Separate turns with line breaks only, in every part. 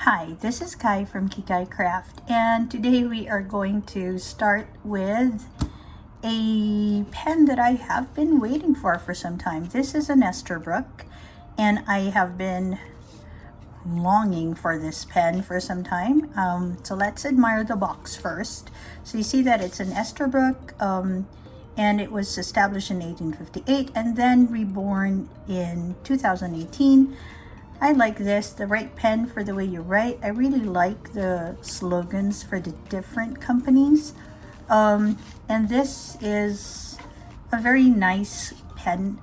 Hi, this is Kai from Kikai Craft, and today we are going to start with a pen that I have been waiting for some time. This is an Esterbrook, and I have been longing for this pen for some time. So let's admire the box first. So you see that it's an Esterbrook, and it was established in 1858 and then reborn in 2018. I like this, the right pen for the way you write. I really like the slogans for the different companies. And this is a very nice pen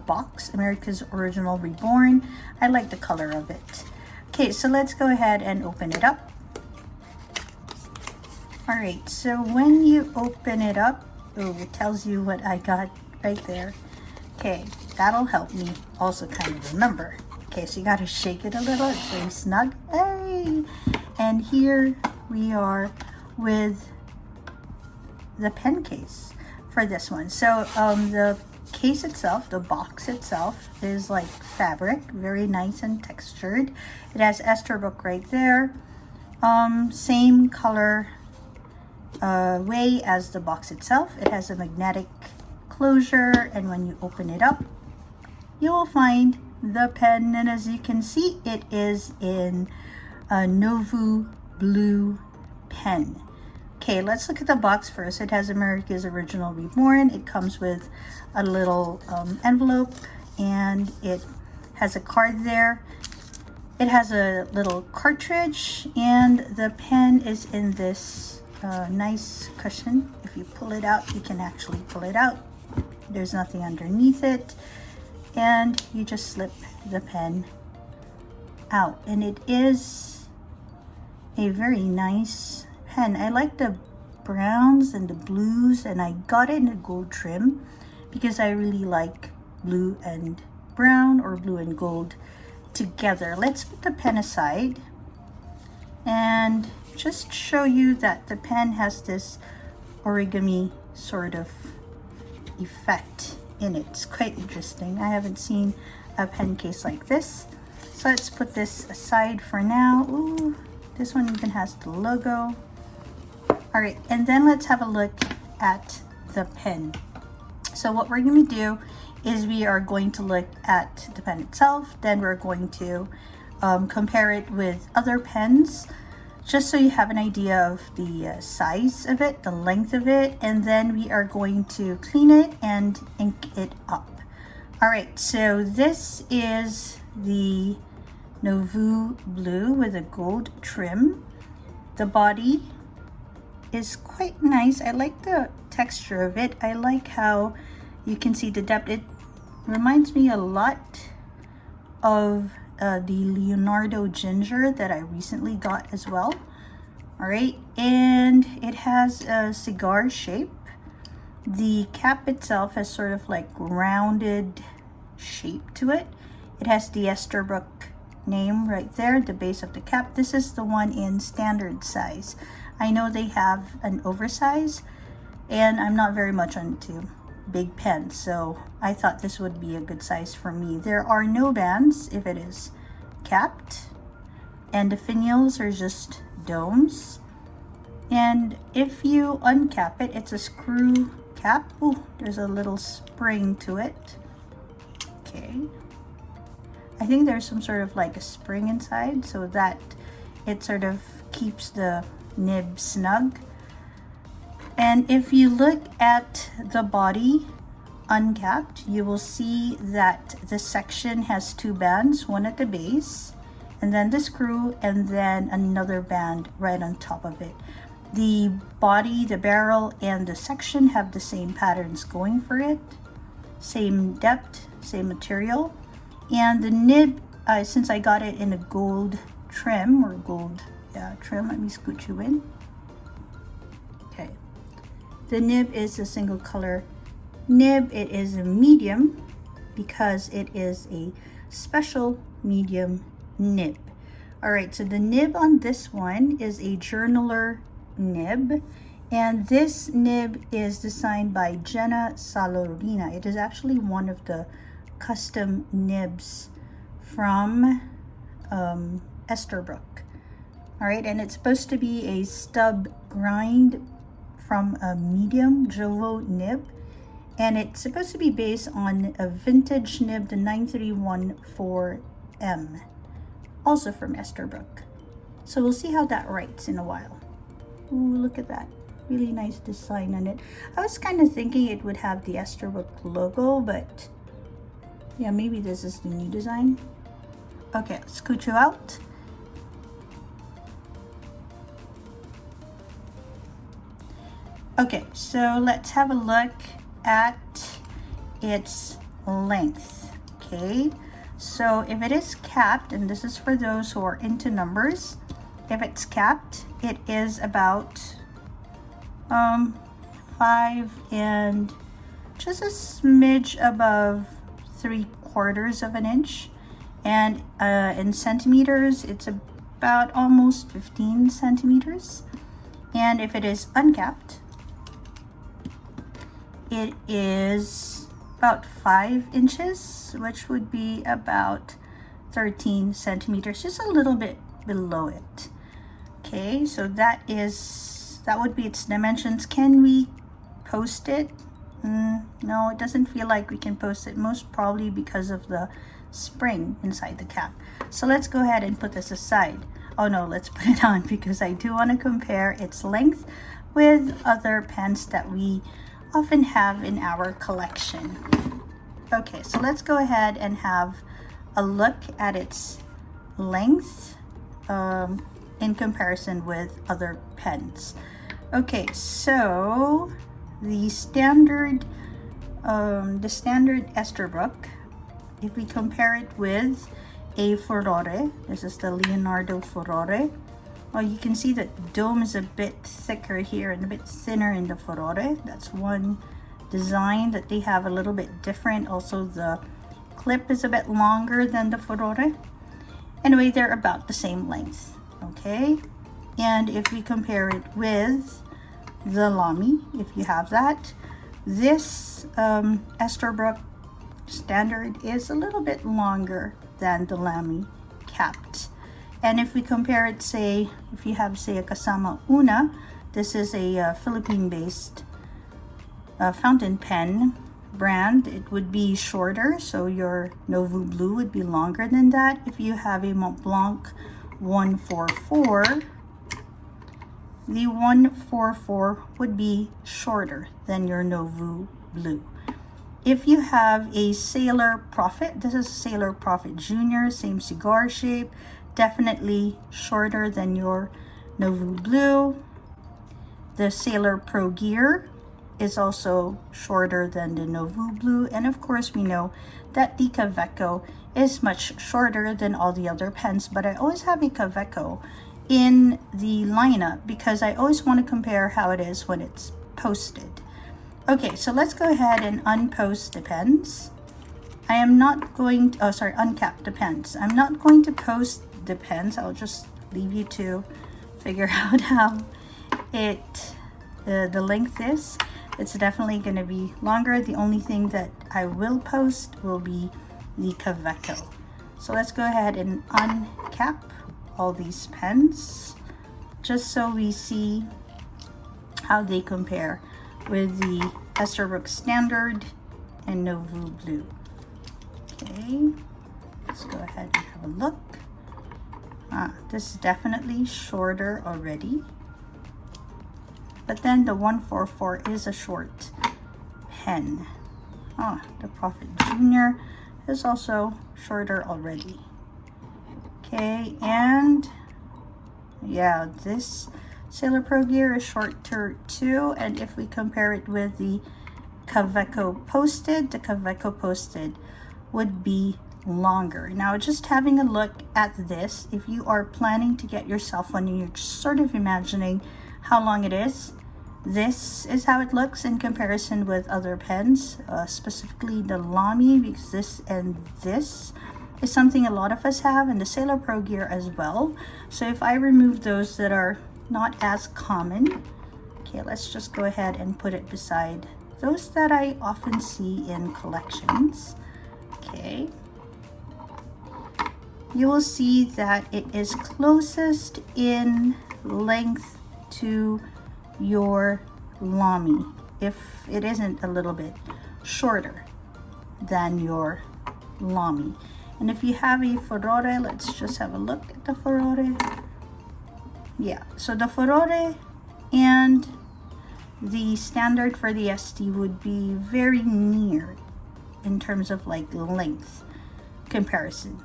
box, America's Original Reborn. I like the color of it. Okay, so let's go ahead and open it up. All right, so when you open it up, it tells you what I got right there. Okay, that'll help me also kind of remember. Okay, so you got to shake it a little. It's very snug. Hey! And here we are with the pen case for this one. So the case itself, the box itself, is like fabric, very nice and textured. It has Esterbrook right there. Same color way as the box itself. It has a magnetic closure, and when you open it up, you will find the pen, and as you can see, it is in a Noveau Bleu pen. Okay, let's look at the box first. It has America's Original Reborn. It comes with a little envelope, and it has a card there. It has a little cartridge, and the pen is in this nice cushion. If you pull it out, you can actually pull it out. There's nothing underneath it, and you just slip the pen out, and it is a very nice pen. I like the browns and the blues, and I got it in a gold trim because I really like blue and brown, or blue and gold together. Let's put the pen aside and just show you that the pen has this origami sort of effect in it. It's quite interesting. I haven't seen a pen case like this. So let's put this aside for now. Ooh, this one even has the logo. All right, and then let's have a look at the pen. So what we're going to do is we are going to look at the pen itself, then we're going to compare it with other pens, just so you have an idea of the size of it, the length of it, and then we are going to clean it and ink it up. All right, so this is the Noveau Bleu with a gold trim. The body is quite nice. I like the texture of it. I like how you can see the depth. It reminds me a lot of the Leonardo Ginger that I recently got as well. All right, and it has a cigar shape. The cap itself has sort of like rounded shape to it. It has the Esterbrook name right there at the base of the cap. This is the one in standard size. I know they have an oversize, and I'm not very much into big pens, so I thought this would be a good size for me. There are no bands if it is capped, and the finials are just domes. And if you uncap it, it's a screw cap. Oh, there's a little spring to it. Okay, I think there's some sort of like a spring inside so that it sort of keeps the nib snug. And if you look at the body uncapped, you will see that the section has two bands, one at the base, and then the screw, and then another band right on top of it. The body, the barrel, and the section have the same patterns going for it, same depth, same material. And the nib, since I got it in a gold trim, or gold trim, let me scoot you in. Okay, the nib is a single color nib. It is a medium because it is a special medium nib. All right, so the nib on this one is a journaler nib, and this nib is designed by Jenna Salorina. It is actually one of the custom nibs from Esterbrook. All right, and it's supposed to be a stub grind from a medium Noveau nib, and it's supposed to be based on a vintage nib, the 9314M, also from Esterbrook. So we'll see how that writes in a while. Ooh, look at that. Really nice design on it. I was kind of thinking it would have the Esterbrook logo, but yeah, maybe this is the new design. Okay, let's scoot you out. Okay, so let's have a look at its length. Okay, so if it is capped, and this is for those who are into numbers, if it's capped, it is about 5 and just a smidge above 3/4 of an inch, and in centimeters it's about almost 15 centimeters. And if it is uncapped, it is about 5 inches, which would be about 13 centimeters, just a little bit below it. Okay, so that would be its dimensions. Can we post it? No, it doesn't feel like we can post it, most probably because of the spring inside the cap. So let's go ahead and put this aside. Oh no, let's put it on, because I do want to compare its length with other pens that we often have in our collection. Okay, so let's go ahead and have a look at its length in comparison with other pens. Okay, so the standard Esterbrook, if we compare it with a Furore, this is the Leonardo Furore. Well, you can see that the dome is a bit thicker here and a bit thinner in the Furore. That's one design that they have a little bit different. Also, the clip is a bit longer than the Furore. Anyway, they're about the same length, okay? And if we compare it with the Lamy, if you have that, this Esterbrook standard is a little bit longer than the Lamy capped. And if we compare it, say, if you have, say, a Kasama Una, this is a Philippine-based fountain pen brand, it would be shorter, so your Noveau Bleu would be longer than that. If you have a Mont Blanc 144, the 144 would be shorter than your Noveau Bleu. If you have a Sailor Prophet, this is Sailor Prophet Junior, same cigar shape, definitely shorter than your Noveau Bleu. The Sailor Pro Gear is also shorter than the Noveau Bleu, and of course we know that the Kaweco is much shorter than all the other pens, but I always have a Kaweco in the lineup because I always want to compare how it is when it's posted. Okay, so let's go ahead and unpost the pens. I am not going to, uncap the pens. I'm not going to post the pens. I'll just leave you to figure out how the length is. It's definitely going to be longer. The only thing that I will post will be the Kaweco. So let's go ahead and uncap all these pens just so we see how they compare with the Esterbrook Standard and Noveau Bleu. Okay, let's go ahead and have a look. This is definitely shorter already, but then the 144 is a short pen. The Prophet Junior is also shorter already. Okay, and yeah, this Sailor Pro Gear is shorter too, and if we compare it with the Kaweco Posted, the Kaweco Posted would be longer. Now, just having a look at this, if you are planning to get yourself one and you're sort of imagining how long it is, this is how it looks in comparison with other pens, specifically the Lamy, because this and this is something a lot of us have, and the Sailor Pro Gear as well. So if I remove those that are not as common, okay, let's just go ahead and put it beside those that I often see in collections. Okay, you will see that it is closest in length to your lamy, if it isn't a little bit shorter than your lamy. And if you have a furore, let's just have a look at the furore. Yeah, so the furore and the standard for the ST would be very near in terms of like length comparison.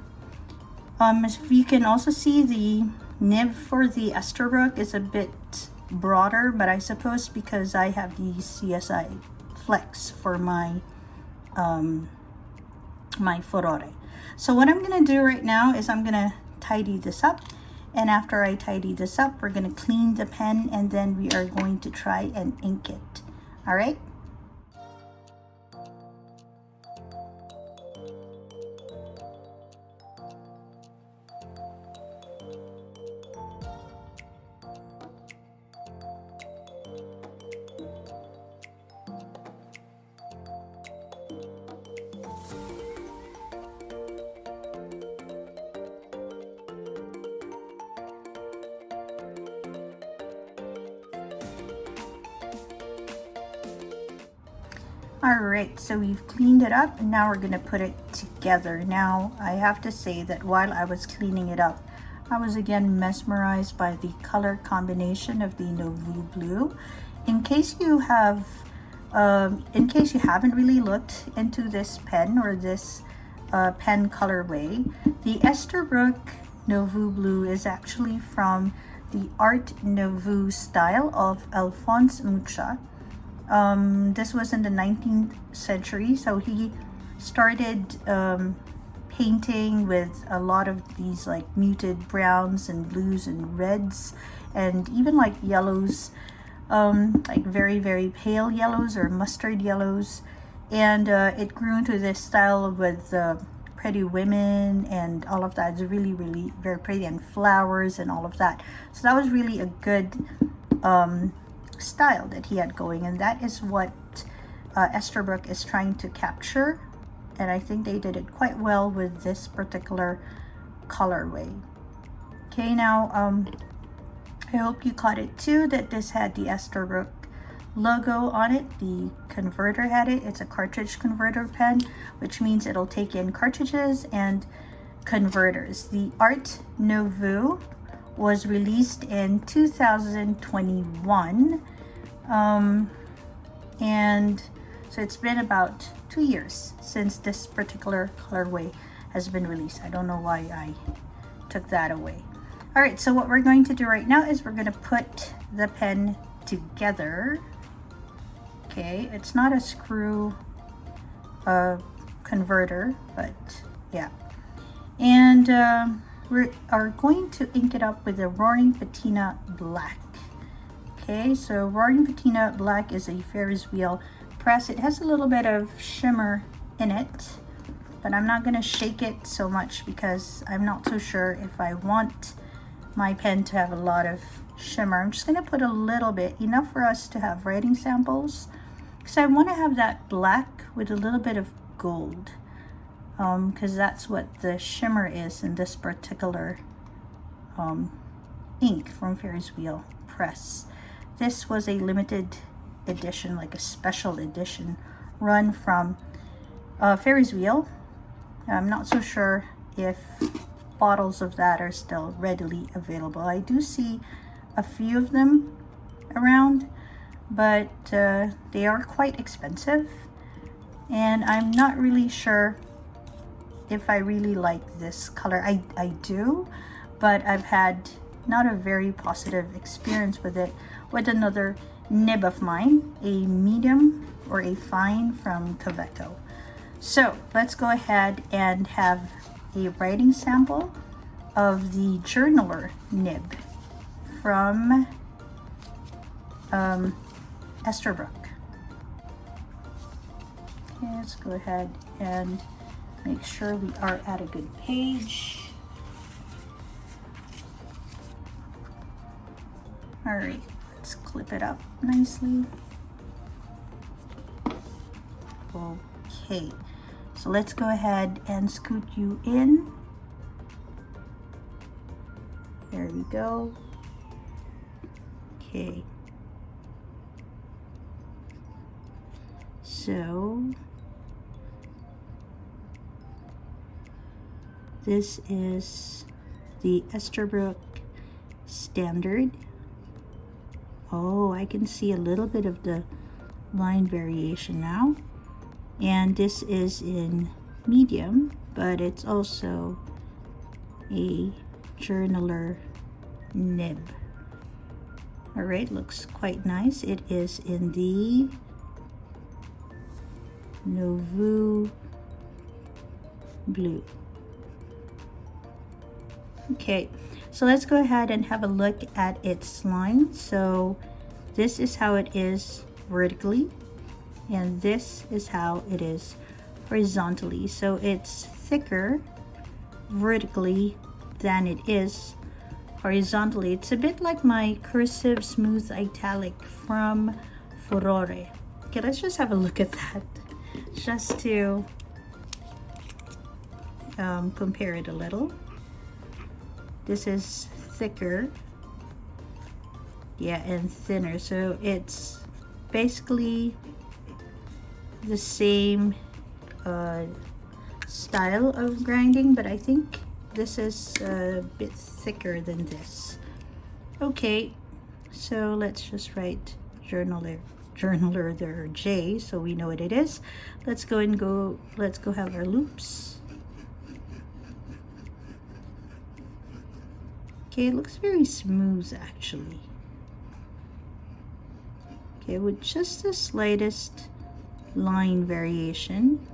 If you can also see, the nib for the Esterbrook is a bit broader, but I suppose because I have the CSI Flex for my my furore. So what I'm going to do right now is I'm going to tidy this up, and after I tidy this up, we're going to clean the pen, and then we are going to try and ink it. All right. All right, so we've cleaned it up, and now we're gonna put it together. Now, I have to say that while I was cleaning it up, I was again mesmerized by the color combination of the Noveau Bleu. In case you haven't really looked into this pen or this pen colorway, the Esterbrook Noveau Bleu is actually from the Art Nouveau style of Alphonse Mucha. This was in the 19th century, so he started painting with a lot of these like muted browns and blues and reds, and even like yellows, like very, very pale yellows or mustard yellows. And it grew into this style with pretty women and all of that. It's really, really very pretty, and flowers and all of that. So that was really a good style that he had going, and that is what Esterbrook is trying to capture, and I think they did it quite well with this particular colorway. Okay, now I hope you caught it too, that this had the Esterbrook logo on it. The converter had it. It's a cartridge converter pen, which means it'll take in cartridges and converters. The Art Nouveau was released in 2021, and so it's been about 2 years since this particular colorway has been released. I don't know why I took that away. All right, so what we're going to do right now is we're going to put the pen together. Okay, it's not a screw converter, but yeah. And we are going to ink it up with a Roaring Patina Black. Okay, so Roaring Patina Black is a Ferris wheel press. It has a little bit of shimmer in it, but I'm not going to shake it so much because I'm not so sure if I want my pen to have a lot of shimmer. I'm just going to put a little bit, enough for us to have writing samples, because I want to have that black with a little bit of gold, because that's what the shimmer is in this particular ink from Ferris Wheel Press. This was a limited edition, like a special edition run from Ferris Wheel. I'm not so sure if bottles of that are still readily available. I do see a few of them around, but they are quite expensive, and I'm not really sure if I really like this color. I do, but I've had not a very positive experience with it with another nib of mine, a medium or a fine from Cavetto. So let's go ahead and have a writing sample of the journaler nib from Esterbrook. Okay, let's go ahead and make sure we are at a good page. All right, let's clip it up nicely. Okay, so let's go ahead and scoot you in There you go. Okay. So this is the Esterbrook standard. Oh, I can see a little bit of the line variation now. And this is in medium, but it's also a journaler nib. All right, looks quite nice. It is in the Noveau Bleu. Okay, so let's go ahead and have a look at its line. So this is how it is vertically, and this is how it is horizontally. So it's thicker vertically than it is horizontally. It's a bit like my cursive smooth italic from Furore. Okay, let's just have a look at that, just to compare it a little. This is thicker, yeah, and thinner, so it's basically the same style of grinding, but I think this is a bit thicker than this. Okay, so let's just write journaler there, J, so we know what it is. Let's go have our loops. Okay, it looks very smooth actually. Okay, with just the slightest line variation.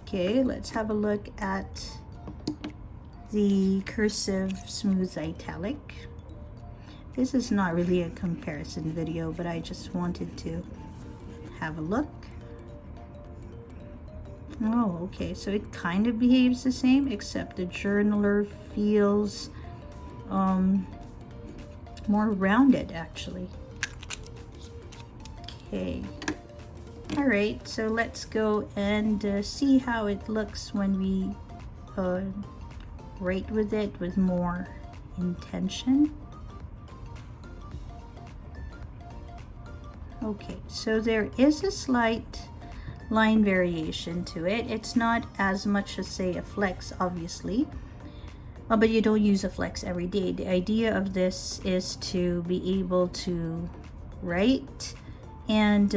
Okay, let's have a look at the cursive smooth italic. This is not really a comparison video, but I just wanted to have a look. Oh, okay, so it kind of behaves the same, except the journaler feels more rounded actually. Okay, all right, so let's go and see how it looks when we write with it with more intention. Okay, so there is a slight line variation to it. It's not as much as, say, a flex, obviously, but you don't use a flex every day. The idea of this is to be able to write and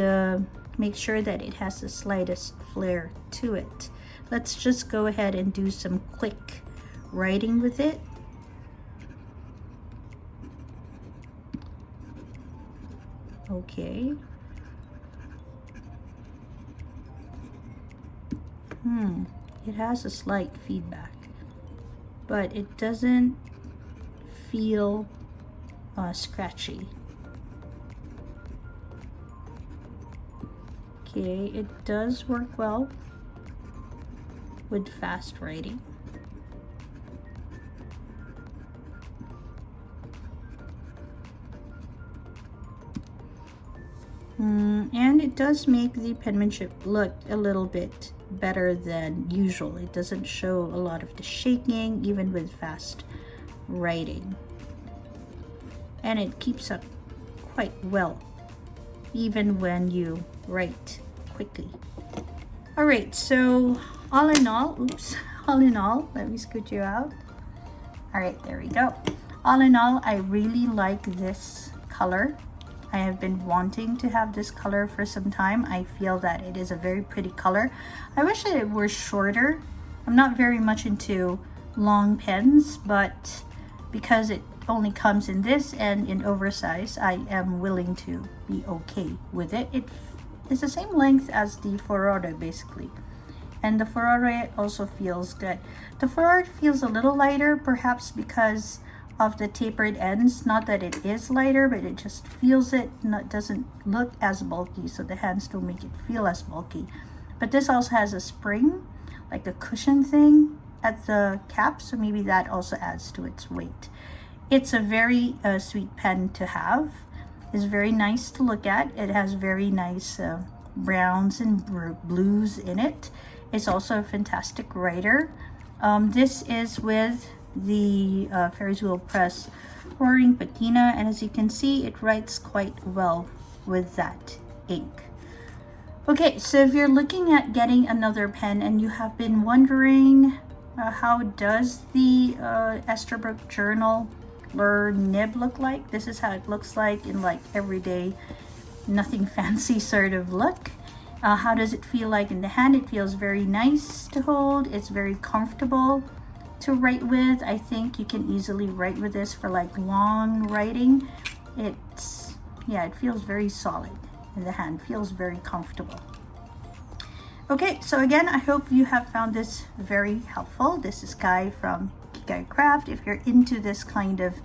make sure that it has the slightest flair to it. Let's just go ahead and do some quick writing with it. Okay. It has a slight feedback, but it doesn't feel scratchy. Okay, it does work well with fast writing. And it does make the penmanship look a little bit better than usual. It doesn't show a lot of the shaking, even with fast writing. And it keeps up quite well, even when you write quickly. All right, so all in all, let me scoot you out. All right, there we go. All in all, I really like this color. I have been wanting to have this color for some time. I feel that it is a very pretty color. I wish that it were shorter. I'm not very much into long pens, but because it only comes in this and in oversized, I am willing to be okay with it. It is the same length as the Furore basically. And the Furore also feels good. The Furore feels a little lighter, perhaps because of the tapered ends. Not that it is lighter, but it just feels it, doesn't look as bulky, so the hands don't make it feel as bulky. But this also has a spring, like a cushion thing at the cap, so maybe that also adds to its weight. It's a very sweet pen to have. It's very nice to look at. It has very nice browns and blues in it. It's also a fantastic writer. This is with the Ferris Wheel Press Roaring Patina, and as you can see, it writes quite well with that ink. Okay, so if you're looking at getting another pen and you have been wondering how does the Esterbrook Journal Bleu nib look like, this is how it looks like in like everyday, nothing fancy sort of look. How does it feel like in the hand? It feels very nice to hold. It's very comfortable to write with. I think you can easily write with this for like long writing. It's, yeah, it feels very solid in the hand, feels very comfortable. Okay, so again, I hope you have found this very helpful. This is Kai from Kikai Craft. If you're into this kind of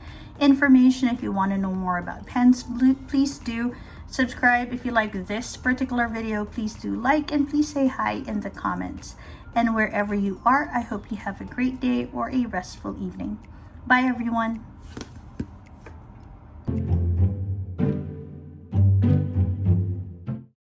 information, if you want to know more about pens, please do subscribe. If you like this particular video, please do like, and please say hi in the comments. And wherever you are, I hope you have a great day or a restful evening. Bye everyone.